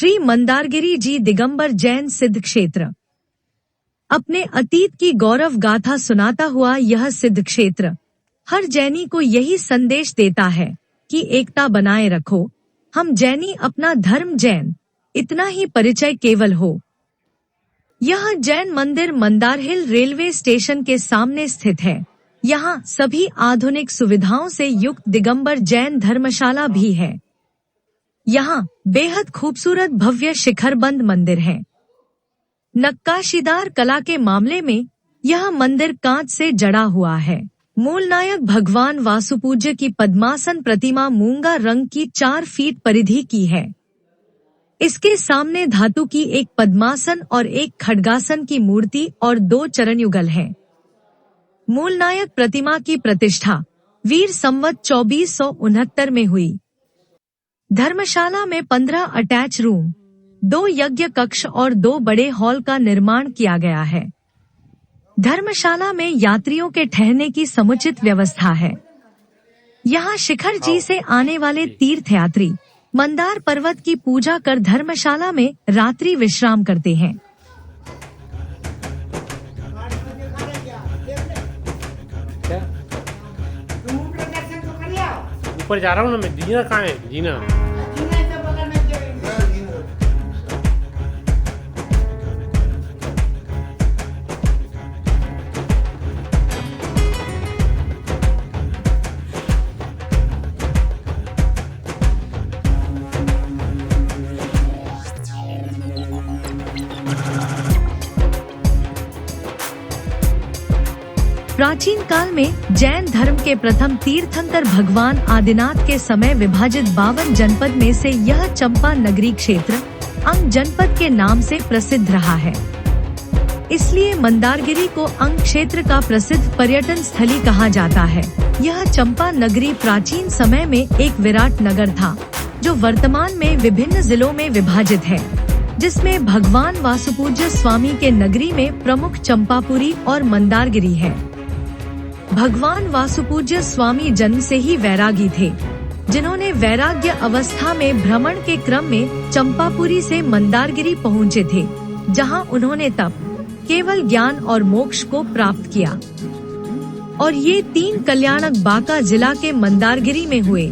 श्री मंदारगिरी जी दिगंबर जैन सिद्ध क्षेत्र। अपने अतीत की गौरव गाथा सुनाता हुआ यह सिद्ध क्षेत्र हर जैनी को यही संदेश देता है कि एकता बनाए रखो। हम जैनी अपना धर्म जैन, इतना ही परिचय केवल हो। यह जैन मंदिर मंदारहिल रेलवे स्टेशन के सामने स्थित है। यहाँ सभी आधुनिक सुविधाओं से युक्त दिगंबर जैन धर्मशाला भी है। यहाँ बेहद खूबसूरत भव्य शिखरबंद मंदिर है। नक्काशीदार कला के मामले में यह मंदिर कांच से जड़ा हुआ है। मूल नायक भगवान वासुपूज्य की पद्मासन प्रतिमा मूंगा रंग की 4 फीट परिधि की है। इसके सामने धातु की एक पद्मासन और एक खड्गासन की मूर्ति और 2 चरण युगल हैं। मूल नायक प्रतिमा की प्रतिष्ठा वीर संवत 2469 में हुई। धर्मशाला में 15 अटैच रूम, 2 यज्ञ कक्ष और 2 बड़े हॉल का निर्माण किया गया है। धर्मशाला में यात्रियों के ठहरने की समुचित व्यवस्था है। यहाँ शिखर जी से आने वाले तीर्थयात्री मंदार पर्वत की पूजा कर धर्मशाला में रात्रि विश्राम करते हैं। ऊपर जा रहा हूँ ना मैं। जीना कहाँ है? जीना प्राचीन काल में जैन धर्म के प्रथम तीर्थंकर भगवान आदिनाथ के समय विभाजित 52 जनपद में से यह चंपा नगरी क्षेत्र अंग जनपद के नाम से प्रसिद्ध रहा है। इसलिए मंदारगिरी को अंग क्षेत्र का प्रसिद्ध पर्यटन स्थली कहा जाता है। यह चंपा नगरी प्राचीन समय में एक विराट नगर था, जो वर्तमान में विभिन्न जिलों में विभाजित है, जिसमें भगवान वासुपूज्य स्वामी के नगरी में प्रमुख चंपापुरी और मंदारगिरी है। भगवान वासुपूज्य स्वामी जन्म से ही वैरागी थे, जिन्होंने वैराग्य अवस्था में भ्रमण के क्रम में चंपापुरी से मंदारगिरी पहुँचे थे, जहां उन्होंने तप, केवल ज्ञान और मोक्ष को प्राप्त किया। और ये 3 कल्याणक बांका जिला के मंदारगिरी में हुए,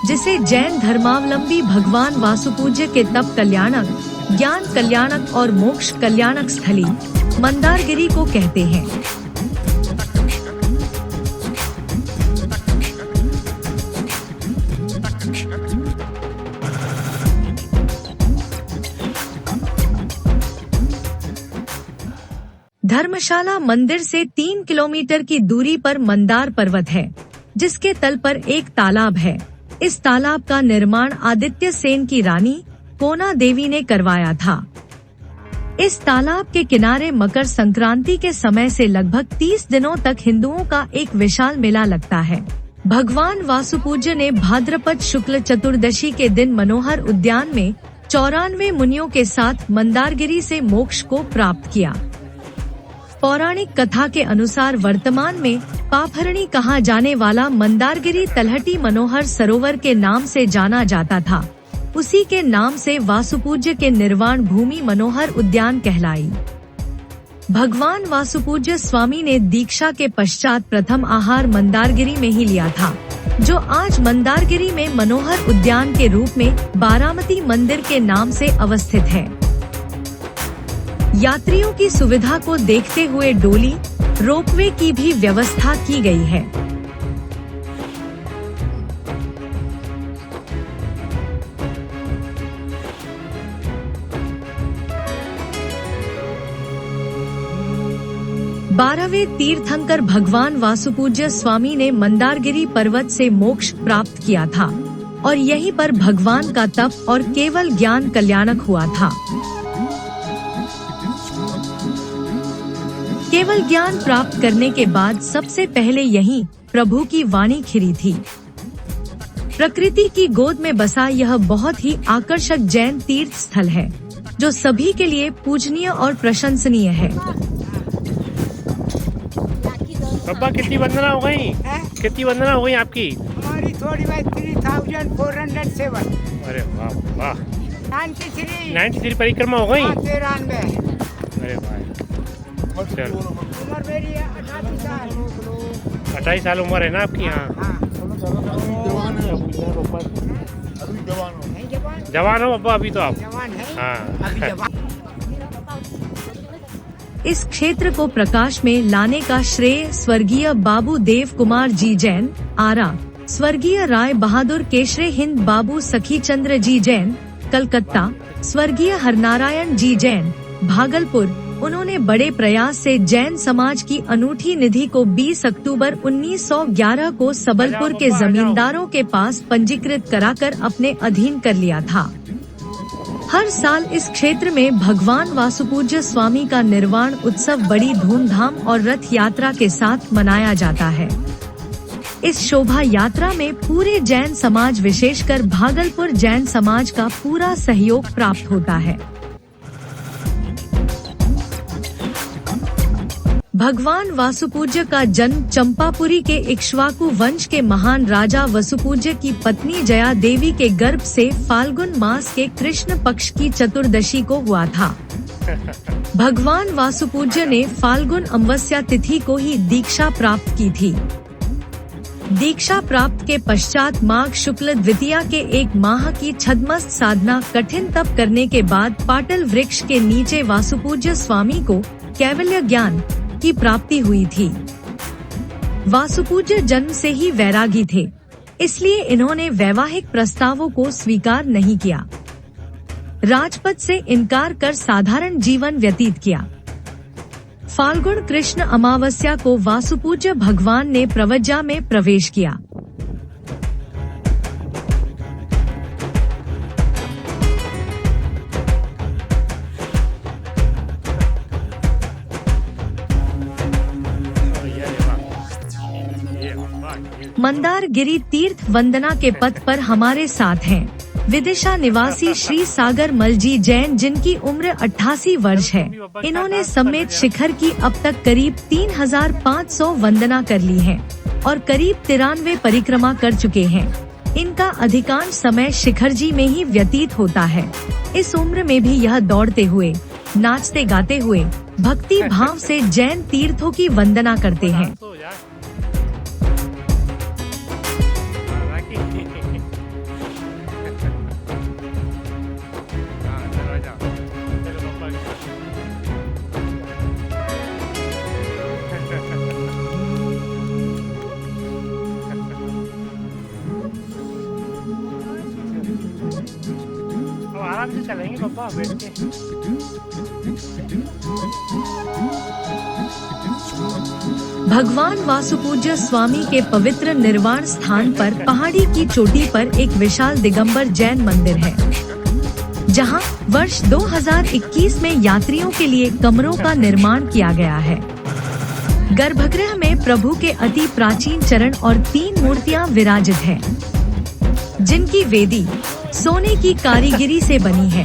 जिसे जैन धर्मावलंबी भगवान वासुपूज्य के तप कल्याणक, ज्ञान कल्याणक और मोक्ष कल्याणक स्थली मंदारगिरी को कहते हैं। धर्मशाला मंदिर से 3 किलोमीटर की दूरी पर मंदार पर्वत है, जिसके तल पर एक तालाब है। इस तालाब का निर्माण आदित्य सेन की रानी कोना देवी ने करवाया था। इस तालाब के किनारे मकर संक्रांति के समय से लगभग 30 दिनों तक हिंदुओं का एक विशाल मेला लगता है। भगवान वासुपूज्य ने भाद्रपद शुक्ल चतुर्दशी के दिन मनोहर उद्यान में 94 मुनियों के साथ मंदारगिरी से मोक्ष को प्राप्त किया। पौराणिक कथा के अनुसार वर्तमान में पाफरणी कहा जाने वाला मंदारगिरी तलहटी मनोहर सरोवर के नाम से जाना जाता था। उसी के नाम से वासुपूज्य के निर्वाण भूमि मनोहर उद्यान कहलाई। भगवान वासुपूज्य स्वामी ने दीक्षा के पश्चात प्रथम आहार मंदारगिरी में ही लिया था, जो आज मंदारगिरी में मनोहर उद्यान के रूप में बारामती मंदिर के नाम से अवस्थित है। यात्रियों की सुविधा को देखते हुए डोली, रोपवे की भी व्यवस्था की गई है। बारहवें तीर्थंकर भगवान वासुपूज्य स्वामी ने मंदारगिरी पर्वत से मोक्ष प्राप्त किया था और यहीं पर भगवान का तप और केवल ज्ञान कल्याणक हुआ था। केवल ज्ञान प्राप्त करने के बाद सबसे पहले यहीं प्रभु की वाणी खिरी थी। प्रकृति की गोद में बसा यह बहुत ही आकर्षक जैन तीर्थ स्थल है, जो सभी के लिए पूजनीय और प्रशंसनीय है। पापा कितनी वंदना हो गई? कितनी वंदना हो गई आपकी? हमारी थोड़ी बहुत 3407। अरे वाह वाह। 93 परिक्रमा हो गई। 93 अरे भाई, चलो उम्र मेरी है 88 साल। 28 साल उम्र है ना आपकी? हाँ, हाँ नहीं जवान जवान हो अब्बा अभी तो आप। जवान है हाँ। अभी जवान। इस क्षेत्र को प्रकाश में लाने का श्रेय स्वर्गीय बाबू देव कुमार जी जैन, आरा, स्वर्गीय राय बहादुर केशरे हिंद बाबू सखीचंद्र जी जैन, कलकत्ता, स्वर्गीय हरनारायण जी जैन, भागलपुर। उन्होंने बड़े प्रयास से जैन समाज की अनूठी निधि को 20 अक्टूबर 1911 को सबलपुर के जमींदारों के पास पंजीकृत कराकर अपने अधीन कर लिया था। हर साल इस क्षेत्र में भगवान वासुपूज्य स्वामी का निर्वाण उत्सव बड़ी धूमधाम और रथ यात्रा के साथ मनाया जाता है। इस शोभा यात्रा में पूरे जैन समाज विशेषकर भागलपुर जैन समाज का पूरा सहयोग प्राप्त होता है। भगवान वासुपूज्य का जन्म चंपापुरी के इक्ष्वाकु वंश के महान राजा वसुपूज्य की पत्नी जया देवी के गर्भ से फाल्गुन मास के कृष्ण पक्ष की चतुर्दशी को हुआ था। भगवान वासुपूज्य ने फाल्गुन अमावस्या तिथि को ही दीक्षा प्राप्त की थी। दीक्षा प्राप्त के पश्चात माघ शुक्ल द्वितीया के 1 माह की छद्मस्त साधना कठिन तप करने के बाद पाटल वृक्ष के नीचे वासुपूज्य स्वामी को कैवल्य ज्ञान की प्राप्ति हुई थी। वासुपूज्य जन्म से ही वैरागी थे, इसलिए इन्होंने वैवाहिक प्रस्तावों को स्वीकार नहीं किया। राजपद से इनकार कर साधारण जीवन व्यतीत किया। फाल्गुन कृष्ण अमावस्या को वासुपूज्य भगवान ने प्रवज्जा में प्रवेश किया। मंदारगिरी तीर्थ वंदना के पथ पर हमारे साथ हैं विदिशा निवासी श्री सागर मलजी जैन, जिनकी उम्र 88 वर्ष है। इन्होंने समेत शिखर की अब तक करीब 3500 वंदना कर ली है और करीब 93 परिक्रमा कर चुके हैं। इनका अधिकांश समय शिखर जी में ही व्यतीत होता है। इस उम्र में भी यह दौड़ते हुए, नाचते गाते हुए, भक्ति भाव से जैन तीर्थों की वंदना करते हैं। आराम से चलेंगे पापा बैठ के। भगवान वासुपूज्य स्वामी के पवित्र निर्वाण स्थान पर पहाड़ी की चोटी पर एक विशाल दिगंबर जैन मंदिर है, जहां वर्ष 2021 में यात्रियों के लिए कमरों का निर्माण किया गया है। गर्भगृह में प्रभु के अति प्राचीन चरण और 3 मूर्तियां विराजित हैं, जिनकी वेदी सोने की कारीगरी से बनी है।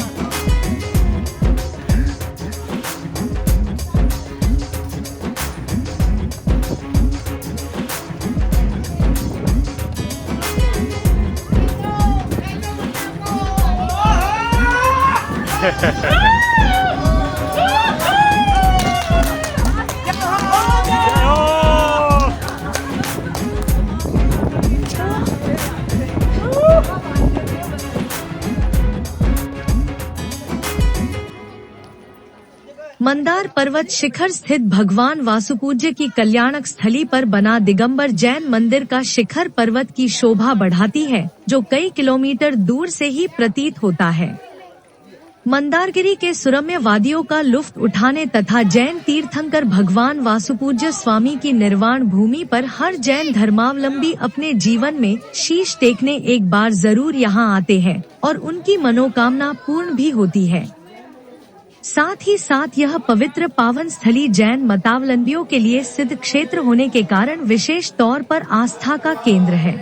मंदार पर्वत शिखर स्थित भगवान वासुपूज्य की कल्याणक स्थली पर बना दिगंबर जैन मंदिर का शिखर पर्वत की शोभा बढ़ाती है, जो कई किलोमीटर दूर से ही प्रतीत होता है। मंदारगिरी के सुरम्य वादियों का लुत्फ उठाने तथा जैन तीर्थंकर भगवान वासुपूज्य स्वामी की निर्वाण भूमि पर हर जैन धर्मावलंबी अपने जीवन में शीश टेकने एक बार जरूर यहाँ आते हैं और उनकी मनोकामना पूर्ण भी होती है। साथ ही साथ यह पवित्र पावन स्थली जैन मतावलंबियों के लिए सिद्ध क्षेत्र होने के कारण विशेष तौर पर आस्था का केंद्र है।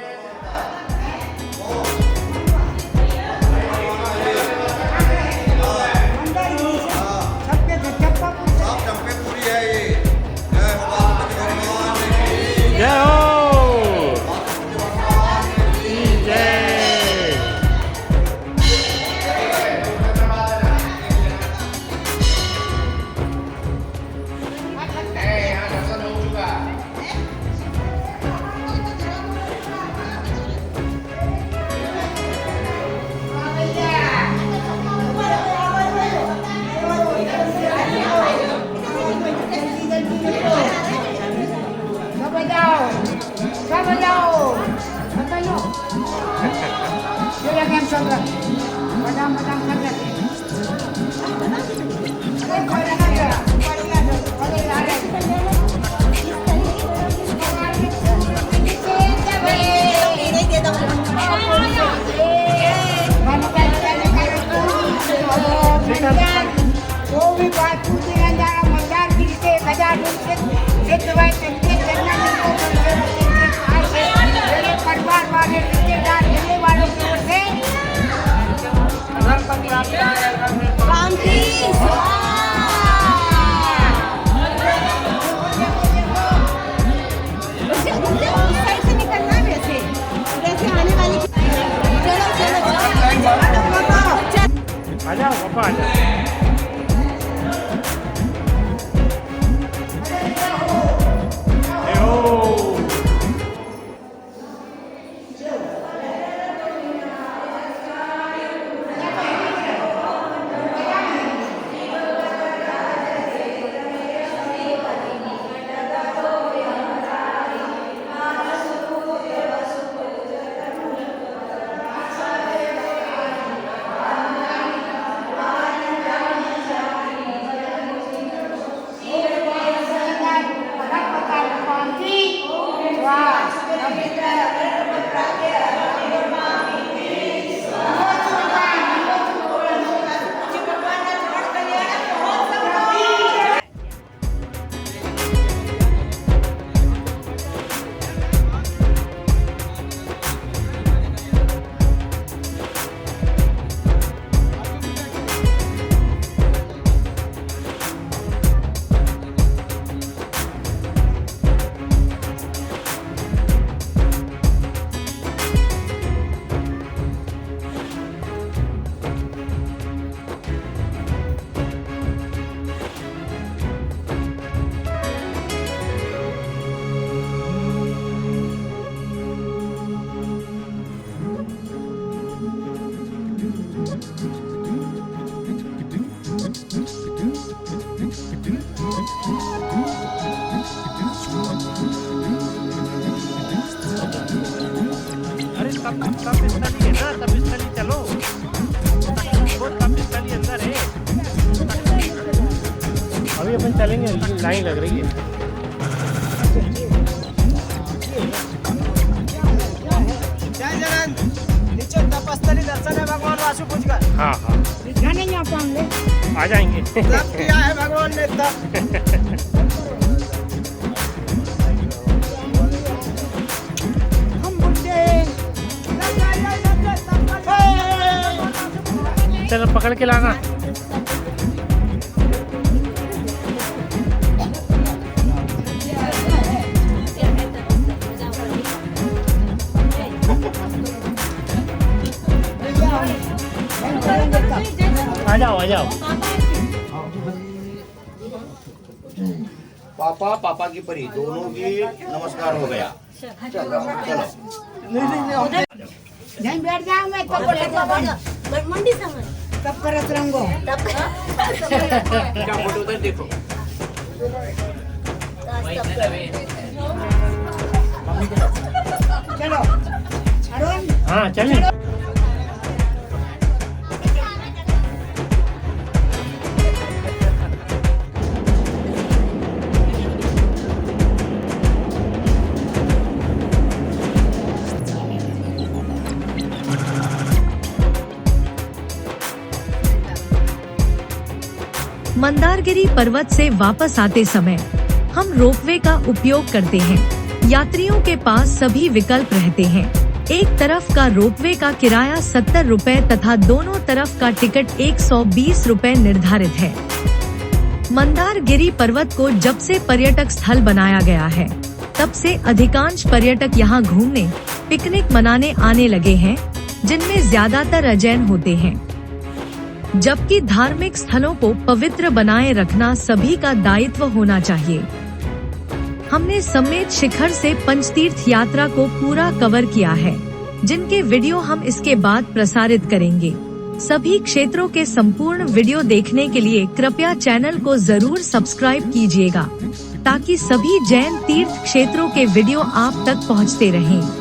जो भी बात पूछेगा जाना मंदार गिरी के 1000 से दवाई तंत्र करना जिनको मेरे परिवार वाले रिश्तेदार मिलने वालों की ओर से क्रांति से निकलना वैसे वैसे आने वाली आ जाओ पापा आ जाओ। तपिस्थली है ना, तपिस्थली चलो, वो तपिस्थली अंदर है। अभी अपन चलेंगे, लाइन लग रही है। नीचे तपस्थली दर्शन है भगवान वासुपुज का। हाँ हाँ आ जाएंगे। सब किया है भगवान ने तब। चलो पकड़ के लाना। आ जाओ आ जाओ। पापा पापा की परी दोनों की नमस्कार हो गया। चलो चलो जहाँ बैठ जाओ मैं तब मंडी समझ तब करत रहूंगा। क्या फोटो उधर देखो। चलो अरुण हाँ चलें। मंदारगिरी पर्वत से वापस आते समय हम रोपवे का उपयोग करते हैं। यात्रियों के पास सभी विकल्प रहते हैं। एक तरफ का रोपवे का किराया 70 रुपए तथा दोनों तरफ का टिकट 120 रुपए निर्धारित है। मंदारगिरी पर्वत को जब से पर्यटक स्थल बनाया गया है, तब से अधिकांश पर्यटक यहाँ घूमने, पिकनिक मनाने आने लगे हैं, जिनमें ज्यादातर अजैन होते हैं। जबकि धार्मिक स्थलों को पवित्र बनाए रखना सभी का दायित्व होना चाहिए। हमने समेत शिखर से पंचतीर्थ यात्रा को पूरा कवर किया है, जिनके वीडियो हम इसके बाद प्रसारित करेंगे। सभी क्षेत्रों के संपूर्ण वीडियो देखने के लिए कृपया चैनल को जरूर सब्सक्राइब कीजिएगा, ताकि सभी जैन तीर्थ क्षेत्रों के वीडियो आप तक पहुंचते रहें।